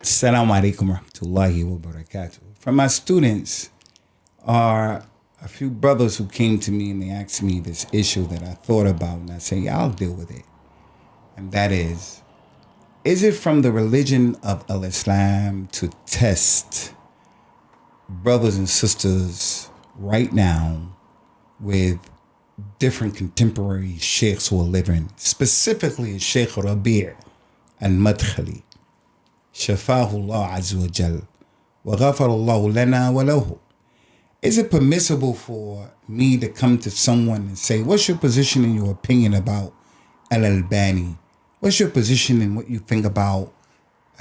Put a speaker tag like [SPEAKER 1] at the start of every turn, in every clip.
[SPEAKER 1] Assalamu alaikum rahmatullahi wa barakatuh. From my students are a few brothers who came to me and they asked me this issue that I thought about, and I say, yeah, I'll deal with it. And that is it from the religion of Al-Islam to test brothers and sisters right now with different contemporary sheikhs who are living, specifically Sheikh Rabi' al-Madkhali, Shafahullah Azza wa Jal, wa ghafarallahu lana wa lahu. Is it permissible for me to come to someone and say, what's your position and your opinion about Al-Albani? What's your position and what you think about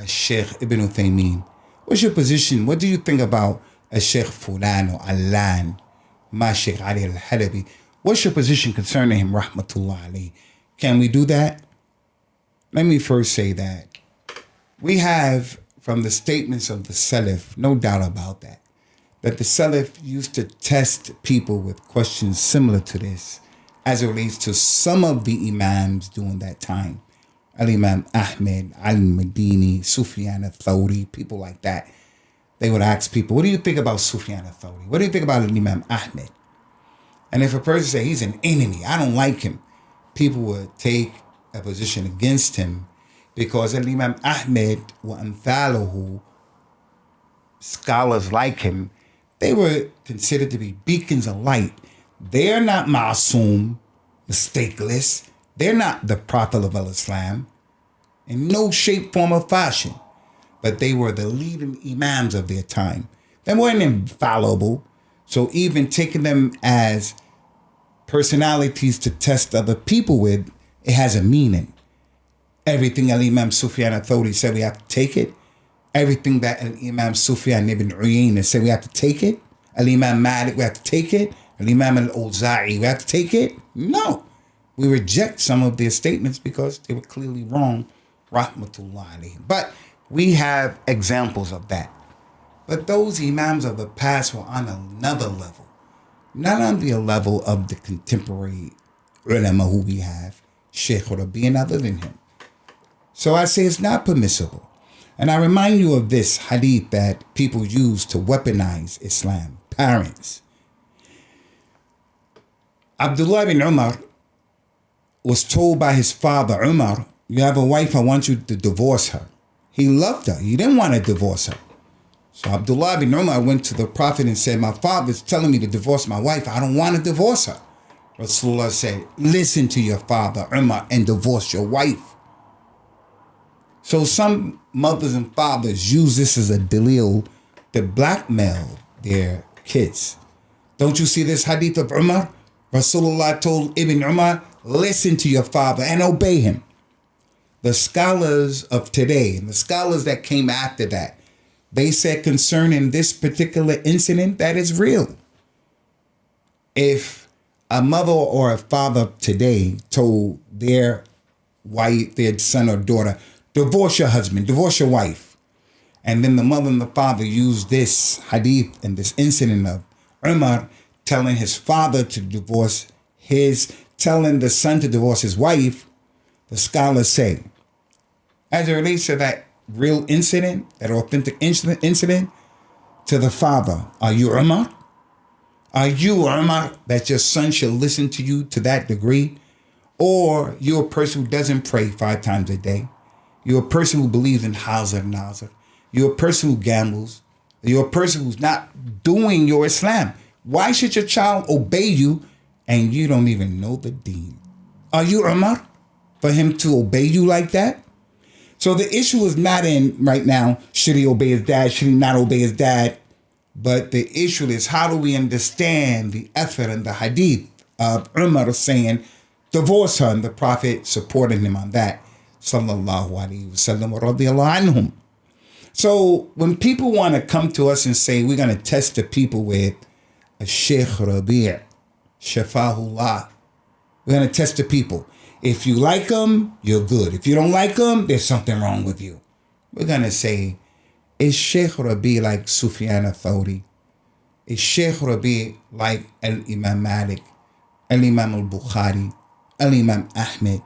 [SPEAKER 1] Sheikh Ibn Uthaymeen? What's your position? What do you think about Sheikh Fulan or Allan, Ma Sheikh Ali al-Halabi? What's your position concerning him, rahmatullah alayhi? Can we do that? Let me first say that we have from the statements of the Salaf, no doubt about that the Salaf used to test people with questions similar to this as it relates to some of the Imams during that time. Al-Imam Ahmed, al-Madini, Sufyan al-Thawri, people like that. They would ask people, what do you think about Sufyan al-Thawri? What do you think about Imam Ahmed? And if a person say he's an enemy, I don't like him, people would take a position against him because Imam Ahmed wa amthaluhu, scholars like him, they were considered to be beacons of light. They're not ma'asum, mistakeless. They're not the prophet of Islam in no shape, form, or fashion. But they were the leading imams of their time. They weren't infallible. So even taking them as personalities to test other people with, it has a meaning. Everything Al-Imam Sufyan al-Thawri said, we have to take it. Everything that Al-Imam Sufyan ibn Uyayna said, we have to take it. Al-Imam Malik, we have to take it. Al-Imam al-Awza'i, we have to take it. No. We reject some of their statements because they were clearly wrong. Rahmatullah alayhim. But we have examples of that. But those imams of the past were on another level. Not on the level of the contemporary ulama who we have, Sheikh Rabi and other than him. So I say it's not permissible. And I remind you of this hadith that people use to weaponize Islam. Parents. Abdullah bin Umar was told by his father, Umar, you have a wife, I want you to divorce her. He loved her. He didn't want to divorce her. So Abdullah bin Umar went to the Prophet and said, my father's telling me to divorce my wife. I don't want to divorce her. Rasulullah said, listen to your father, Umar, and divorce your wife. So some mothers and fathers use this as a dalil to blackmail their kids. Don't you see this hadith of Umar? Rasulullah told Ibn Umar, listen to your father and obey him. The scholars of today and the scholars that came after that, they said concerning this particular incident that is real. If a mother or a father today told their wife, their son or daughter, divorce your husband, divorce your wife, and then the mother and the father used this hadith and this incident of Umar telling his father to divorce telling the son to divorce his wife, the scholars say, as it relates to that real incident, that authentic incident, to the father, are you Umar? Are you Umar that your son should listen to you to that degree? Or you're a person who doesn't pray 5 times a day? You're a person who believes in hazard and nazar. You're a person who gambles. You're a person who's not doing your Islam. Why should your child obey you and you don't even know the deen? Are you Umar for him to obey you like that? So the issue is not in right now, should he obey his dad, should he not obey his dad? But the issue is, how do we understand the effort and the hadith of Umar saying, divorce her, and the Prophet supporting him on that, sallallahu alayhi wa sallam wa radiyallahu anhum. So when people want to come to us and say, we're going to test the people with a Sheikh Rabi', Shafahullah, we're going to test the people. If you like them, you're good. If you don't like them, there's something wrong with you. We're going to say, is Sheikh Rabi' like Sufyan al-Thawri? Is Sheikh Rabi' like Al-Imam Malik, Al-Imam al-Bukhari, Al-Imam Ahmed?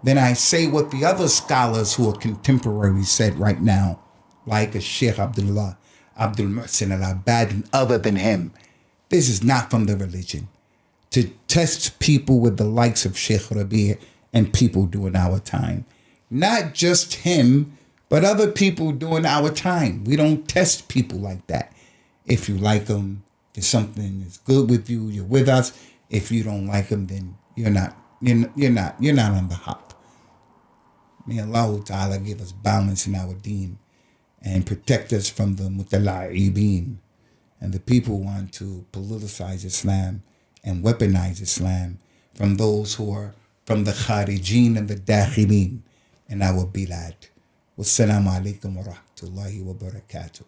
[SPEAKER 1] Then I say what the other scholars who are contemporary said right now, like a Sheikh Abdul Muhsin al-Abad, other than him. This is not from the religion. To test people with the likes of Sheikh Rabi' and people during our time. Not just him, but other people during our time. We don't test people like that. If you like them, if something is good with you, you're with us. If you don't like them, then you're not on the hop. May Allah Ta'ala give us balance in our deen and protect us from the mutala'ibeen and the people who want to politicize Islam and weaponize Islam, from those who are from the kharijeen and the dakhilin in our bilad. Wassalamu alaikum wa rahmatullahi wa barakatuh.